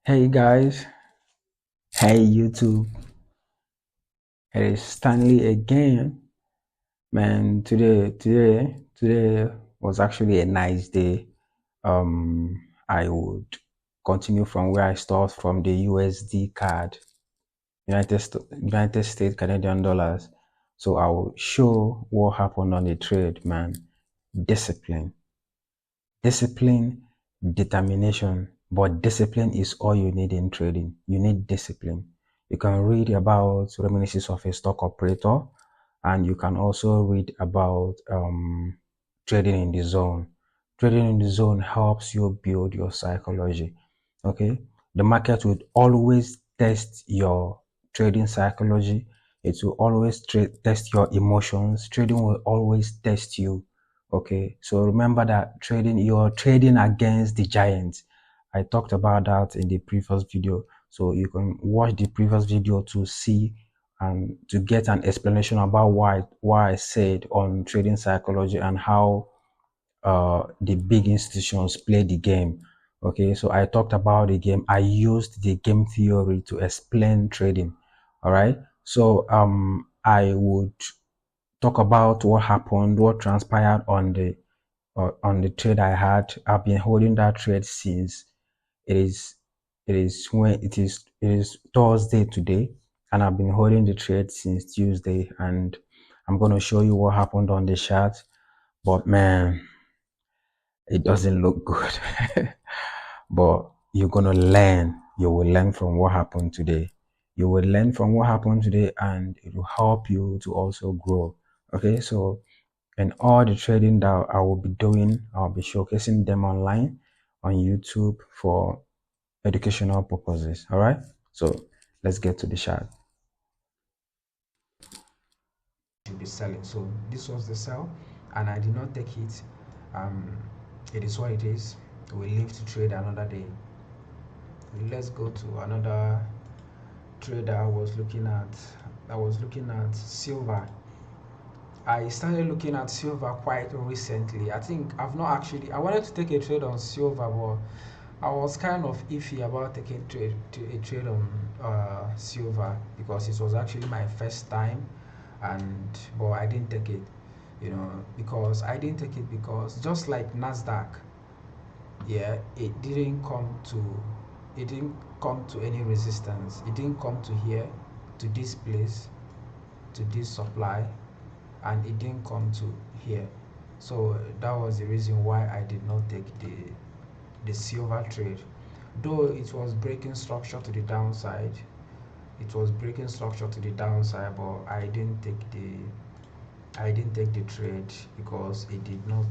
Hey guys, hey YouTube, it is Stanley again. Man, today was actually a nice day. I would continue from where I start from the USD card, United States Canadian dollars. So I will show what happened on the trade, man. Discipline, discipline, determination. But discipline is all you need in trading. You need discipline. You can read about reminiscences of a stock operator, and you can also read about trading in the zone. Trading in the zone helps you build your psychology. Okay, the market would always test your trading psychology. It will always test your emotions. Trading will always test you. Okay, so remember that you're trading against the giants. I talked about that in the previous video, so you can watch the previous video to see and to get an explanation about why I said on trading psychology and how the big institutions play the game. Okay, so I talked about the game. I used the game theory to explain trading. All right, so I would talk about what happened, what transpired on the trade I had. I've been holding that trade since it is it is Thursday today, and I've been holding the trade since Tuesday, and I'm going to show you what happened on the chart. But man, it doesn't look good. But you're going to learn. You will learn from what happened today. You will learn from what happened today, and it will help you to also grow. Okay, so and all the trading that I will be doing, I'll be showcasing them online on YouTube for educational purposes. All right, so let's get to the chart. Should be selling. So this was the sell, and I did not take it. Um, it is what it is. We live to trade another day. Let's go to another trader I was looking at. I was looking at silver. I started looking at silver quite recently. I think I've not actually. I wanted to take a trade on silver, but I was kind of iffy about taking a trade on silver because it was actually my first time, and but I didn't take it. Because I didn't take it because just like Nasdaq, yeah, it didn't come to any resistance. It didn't come to here, to this place, to this supply, and it didn't come to here. So that was the reason why I did not take the silver trade. Though it was breaking structure to the downside, but I didn't take the trade because it did not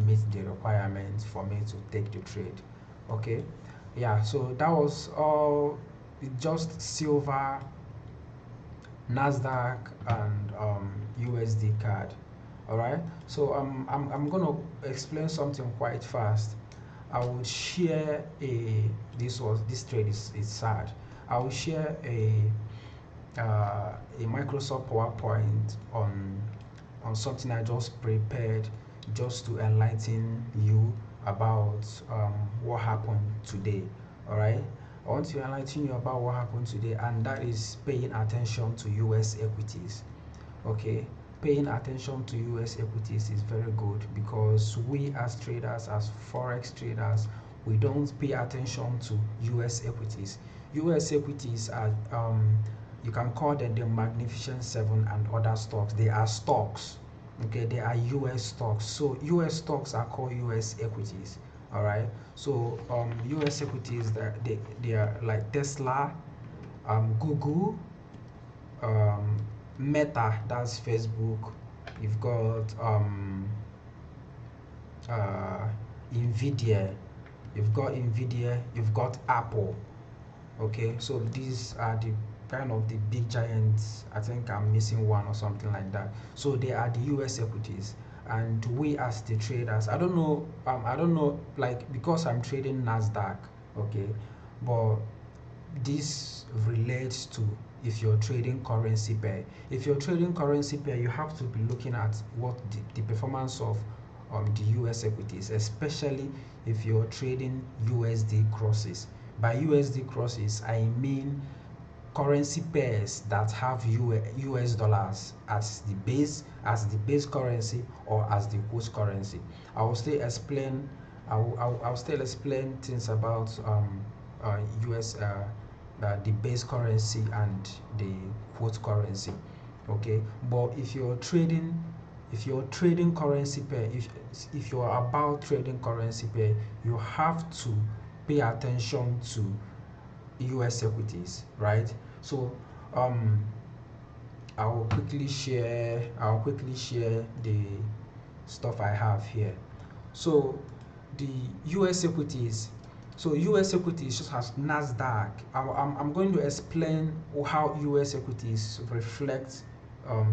meet the requirements for me to take the trade. Okay, yeah, so that was all. Just silver, Nasdaq, and USD card. All right, so I'm gonna explain something quite fast. I will share this trade is sad. I will share a Microsoft PowerPoint on something I just prepared just to enlighten you about what happened today. All right, I want to enlighten you about what happened today, and that is paying attention to US equities. Okay, paying attention to US equities is very good because we as traders, as forex traders, we don't pay attention to US equities. US equities are you can call them the Magnificent Seven and other stocks. They are stocks. Okay, they are US stocks. So US stocks are called US equities. All right. So US equities, they are like Tesla, Google, um, Meta, that's Facebook. You've got uh, Nvidia. You've got Apple. Okay, so these are the kind of the big giants. I think I'm missing one or something like that. So they are the US equities, and we as the traders, I don't know, like, because I'm trading Nasdaq. Okay, but this relates to if you're trading currency pair. If you're trading currency pair, you have to be looking at what the performance of the US equities, especially if you're trading USD crosses. By USD crosses, I mean currency pairs that have US dollars as the base currency or as the host currency. I will still explain I'll still explain things about US the base currency and the host currency. Okay, but if you're trading currency pair, if you're about trading currency pair, you have to pay attention to US equities, right? So I'll quickly share the stuff I have here. So the US equities, US equities just as Nasdaq. I'm going to explain how US equities reflect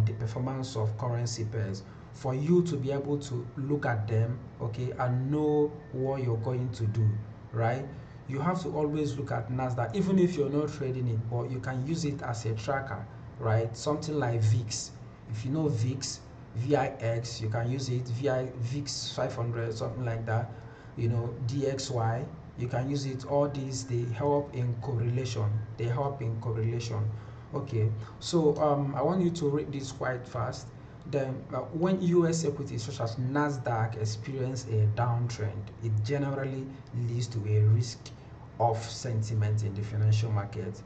the performance of currency pairs for you to be able to look at them, okay, and know what you're going to do, right? You have to always look at Nasdaq, even if you're not trading it, but you can use it as a tracker, right? Something like VIX. If you know VIX, VIX, you can use it, VIX 500, something like that. You know, DXY, you can use it. All these, they help in correlation. Okay, so I want you to read this quite fast. Then, when US equities such as Nasdaq experience a downtrend, it generally leads to a risk of sentiment in the financial market.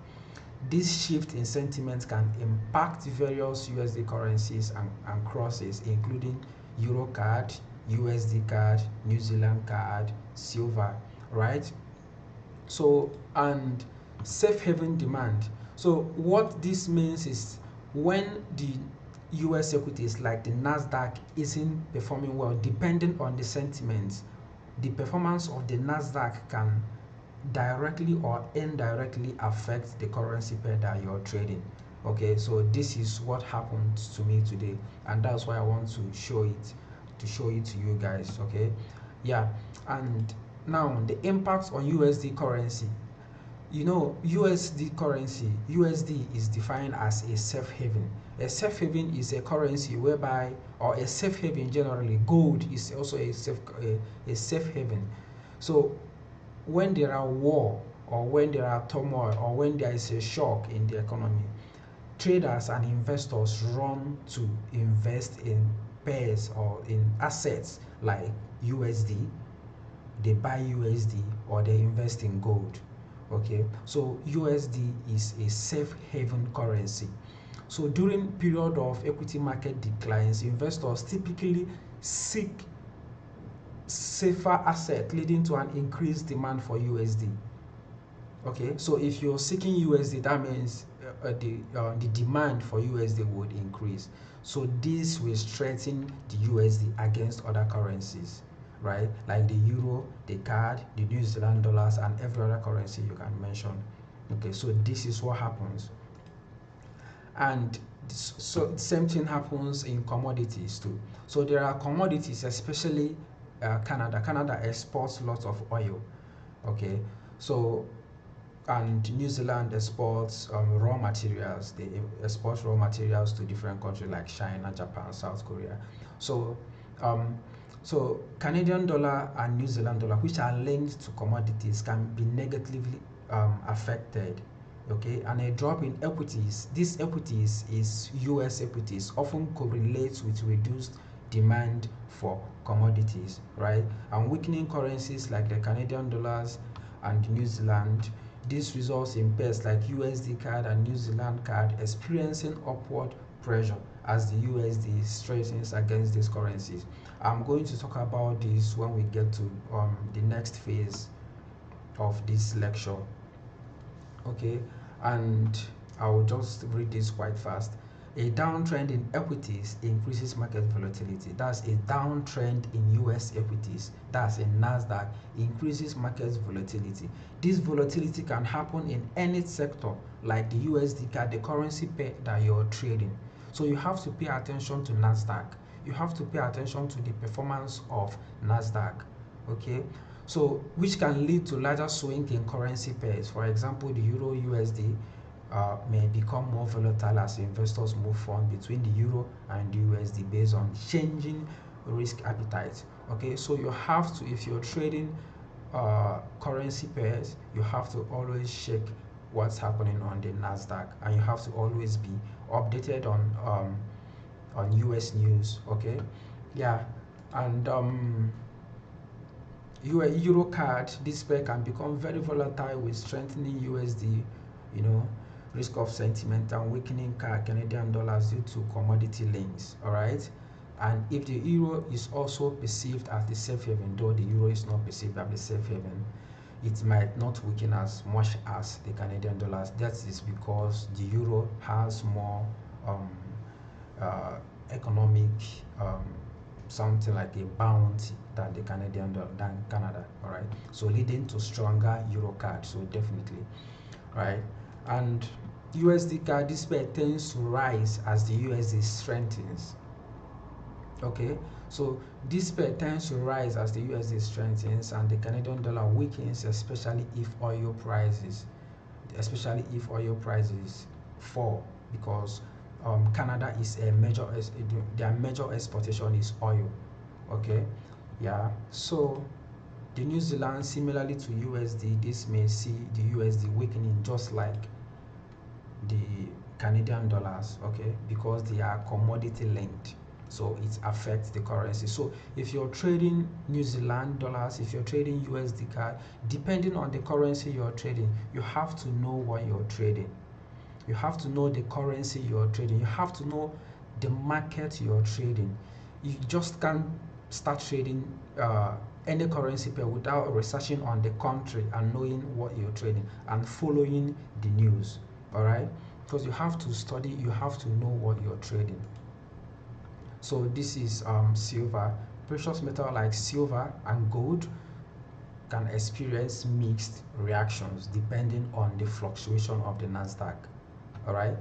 This shift in sentiment can impact various USD currencies and crosses, including Euro card, USD card, New Zealand card, silver, right? So, and safe haven demand. So what this means is when the US equities like the Nasdaq isn't performing well, depending on the sentiment, the performance of the Nasdaq can directly or indirectly affect the currency pair that you're trading. Okay, so this is what happened to me today, and that's why I want to show it to you guys. Okay, yeah. And now the impact on USD currency. You know, USD is defined as a safe haven. A safe haven is a currency whereby, or a safe haven generally, gold is also a safe haven. So when there are war, or when there are turmoil, or when there is a shock in the economy, traders and investors run to invest in pairs or in assets like USD. They buy USD or they invest in gold. Okay, so USD is a safe haven currency. So during period of equity market declines, investors typically seek safer asset, leading to an increased demand for USD. Okay, so if you're seeking USD, that means the demand for USD would increase. So this will strengthen the USD against other currencies, right? Like the euro, the card, the New Zealand dollars, and every other currency you can mention. Okay, so this is what happens. And so the same thing happens in commodities too. So there are commodities, especially Canada. Canada exports lots of oil. Okay, so and New Zealand exports raw materials. They export raw materials to different countries like China, Japan, South Korea. So, um, so Canadian dollar and New Zealand dollar, which are linked to commodities, can be negatively affected. Okay, and a drop in equities. These equities is US equities, often correlates with reduced demand for commodities, right? And weakening currencies like the Canadian dollars and New Zealand, this results in pairs like USD card and New Zealand card experiencing upward pressure as the USD strengthens against these currencies. I'm going to talk about this when we get to the next phase of this lecture. Okay, and I will just read this quite fast. A downtrend in equities increases market volatility. That's a downtrend in US equities. That's in Nasdaq, increases market volatility. This volatility can happen in any sector, like the USD card, the currency pair that you're trading. So you have to pay attention to Nasdaq. You have to pay attention to the performance of Nasdaq. Okay, so which can lead to larger swing in currency pairs. For example, the Euro USD may become more volatile as investors move on between the euro and the USD based on changing risk appetite. Okay, so you have to, if you're trading currency pairs, you have to always check what's happening on the Nasdaq, and you have to always be updated on US news. Okay, yeah, and Euro card, this pair can become very volatile with strengthening USD, you know, risk of sentiment and weakening Canadian dollars due to commodity links. All right. And if the euro is also perceived as the safe haven, though the euro is not perceived as the safe haven, it might not weaken as much as the Canadian dollars. That is because the euro has more um, economic um, something like a bounty than the Canadian dollar, than Canada. All right, so leading to stronger euro card. So definitely, right, and USD card, this pair tends to rise as the USD strengthens. Okay, so this pair tends to rise as the USD strengthens and the Canadian dollar weakens, especially if oil prices fall, because Canada is a major, their major exportation is oil. Okay, yeah. So the New Zealand, similarly to USD, this may see the USD weakening just like the Canadian dollars. Okay, because they are commodity linked, so it affects the currency. So if you're trading New Zealand dollars, if you're trading USD card, depending on the currency you're trading, you have to know what you're trading. You have to know the currency you're trading. You have to know the market you're trading. You just can't start trading any currency pair without researching on the country and knowing what you're trading and following the news. All right, because you have to study, you have to know what you're trading. So this is silver. Precious metal like silver and gold can experience mixed reactions depending on the fluctuation of the Nasdaq. All right,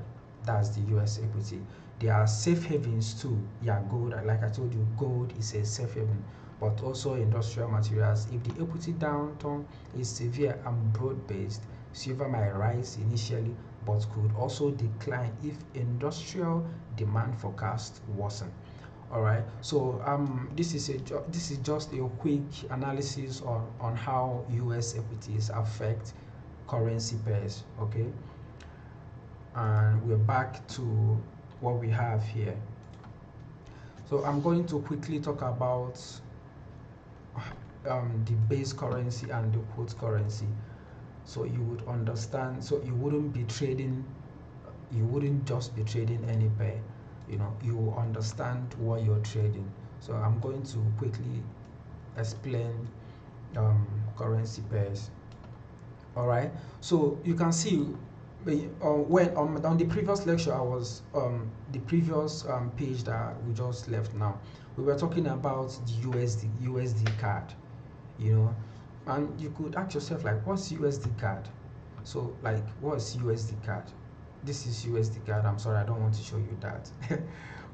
that's the US equity. There are safe havens too. Yeah, gold, like I told you, gold is a safe haven, but also industrial materials. If the equity downturn is severe and broad-based, silver might rise initially but could also decline if industrial demand forecast worsen. All right, so this is just a quick analysis on how US equities affect currency pairs. Okay, and we're back to what we have here. So I'm going to quickly talk about the base currency and the quote currency, so you would understand. So you wouldn't just be trading any pair. You will understand what you're trading. So I'm going to quickly explain currency pairs. All right, so you can see when on the previous lecture, I was the previous page that we just left. Now we were talking about the USD card, and you could ask yourself, like, what's USD card? So, like, what's USD card? This is USD card. I'm sorry, I don't want to show you that.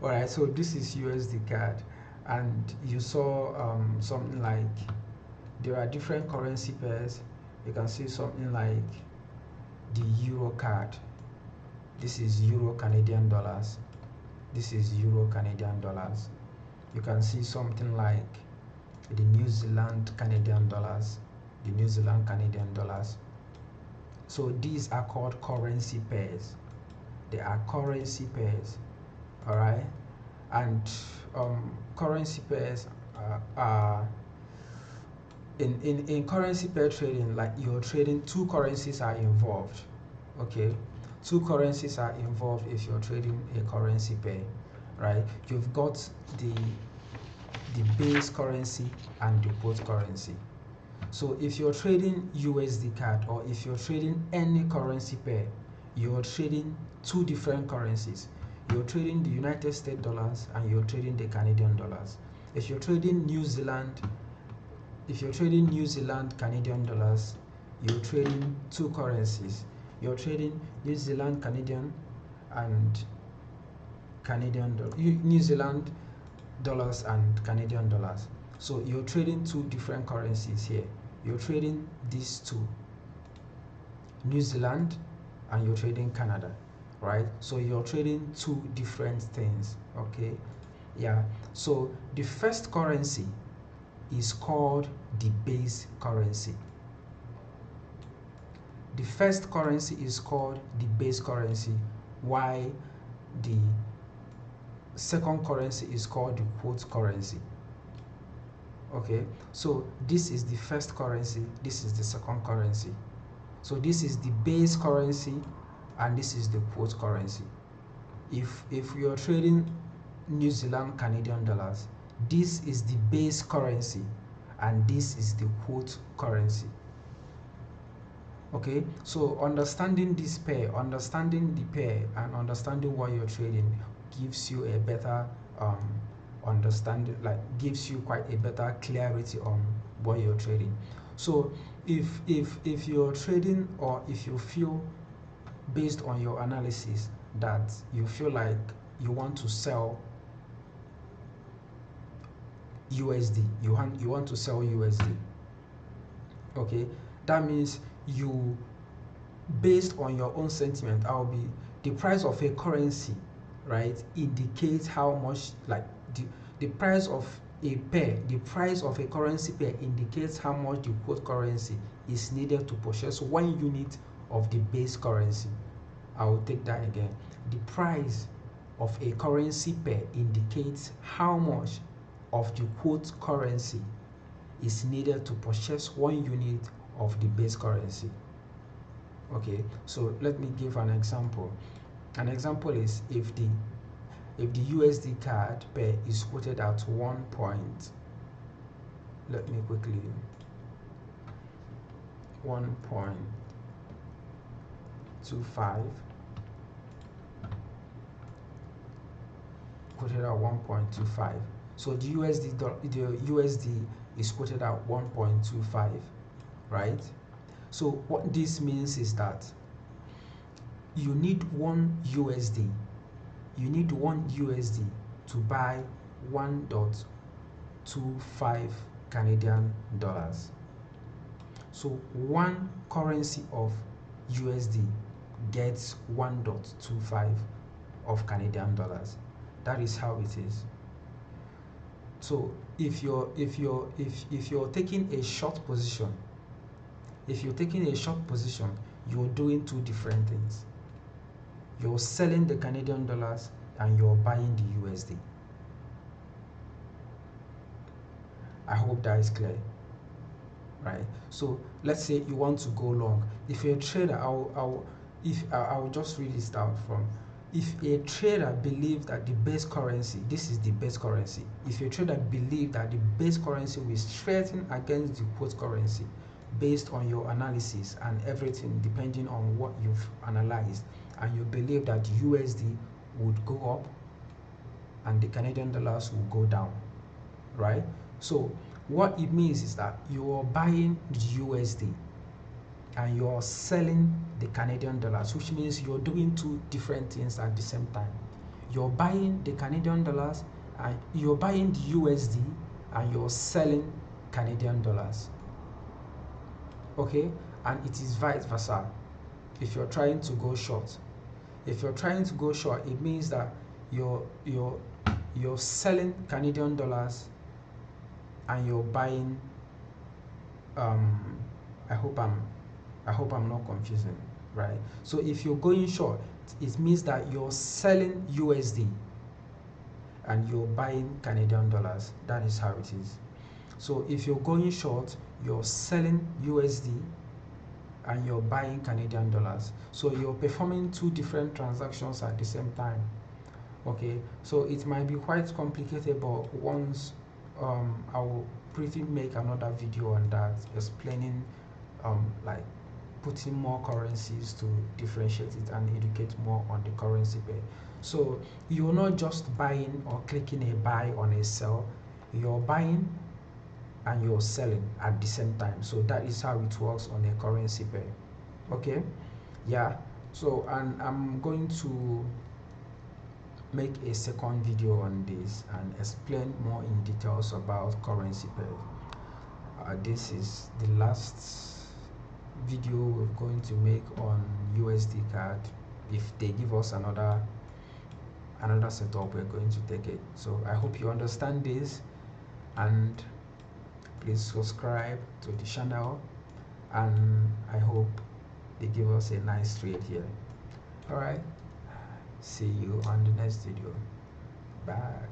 All right, so this is USD card, and you saw something like there are different currency pairs. You can see something like the Euro card. This is Euro Canadian dollars. This is Euro Canadian dollars. You can see something like the New Zealand Canadian dollars. The New Zealand Canadian dollars. So these are called currency pairs. They are currency pairs. All right, and currency pairs are in currency pair trading, like you're trading, two currencies are involved. Okay, two currencies are involved if you're trading a currency pair, right? You've got the base currency and the quote currency. So if you're trading USD card, or if you're trading any currency pair, you're trading two different currencies. You're trading the United States dollars and you're trading the Canadian dollars. If you're trading New Zealand Canadian dollars, you're trading two currencies. You're trading New Zealand Canadian and New Zealand dollars and Canadian dollars. So you're trading two different currencies here. You're trading these two, New Zealand, and you're trading Canada, right? So you're trading two different things. Okay, yeah. So the first currency is called the base currency. The first currency is called the base currency, while the second currency is called the quote currency. Okay, so this is the first currency, this is the second currency. So this is the base currency and this is the quote currency. If you're trading New Zealand Canadian dollars, this is the base currency and this is the quote currency. Okay, so understanding this pair, understanding the pair and understanding what you're trading gives you a better understanding, like gives you quite a better clarity on what you're trading. So if you're trading, or if you feel based on your analysis that you feel like you want to sell USD, you want to sell USD, okay, that means you, based on your own sentiment, the price of a currency, right, indicates how much, like the price of a pair, the price of a currency pair indicates how much the quote currency is needed to purchase 1 unit of the base currency. I will take that again. The price of a currency pair indicates how much of the quote currency is needed to purchase 1 unit of the base currency. Okay, so let me give an example. An example is if the USD card pair is quoted at 1 point, let me quickly, 1.25, quoted at 1.25. So the USD is quoted at 1.25, right? So what this means is that you need 1 USD. You need 1 USD to buy 1.25 Canadian dollars. So 1 currency of USD gets 1.25 of Canadian dollars. That is how it is. So if you're taking a short position, you're doing 2 different things. You're selling the Canadian dollars and you're buying the USD. I hope that is clear, right? So let's say you want to go long. If you're a trader, I'll just read this down from. If a trader believes that the base currency, this is the base currency. If a trader believes that the base currency will strengthen against the quote currency, based on your analysis and everything, depending on what you've analyzed, and you believe that USD would go up and the Canadian dollars will go down, right? So what it means is that you are buying the USD and you're selling the Canadian dollars, which means you're doing 2 different things at the same time. You're buying the Canadian dollars and you're buying the USD and you're selling Canadian dollars. Okay, and it is vice versa. If you're trying to go short, it means that you're selling Canadian dollars and you're buying. I hope I'm not confusing, right? So if you're going short, it means that you're selling USD and you're buying Canadian dollars. That is how it is. So if you're going short, you're selling USD and you're buying Canadian dollars. So you're performing 2 different transactions at the same time. Okay, so it might be quite complicated, but once I will pretty make another video on that, explaining like putting more currencies to differentiate it and educate more on the currency pair. So you're not just buying or clicking a buy on a sell, you're buying and you're selling at the same time. So that is how it works on a currency pair. Okay, yeah. So, and I'm going to make a second video on this and explain more in details about currency pair. This is the last video we're going to make on USD card. If they give us another setup, we're going to take it. So I hope you understand this, and please subscribe to the channel, and I hope they give us a nice trade here. All right, see you on the next video. Bye.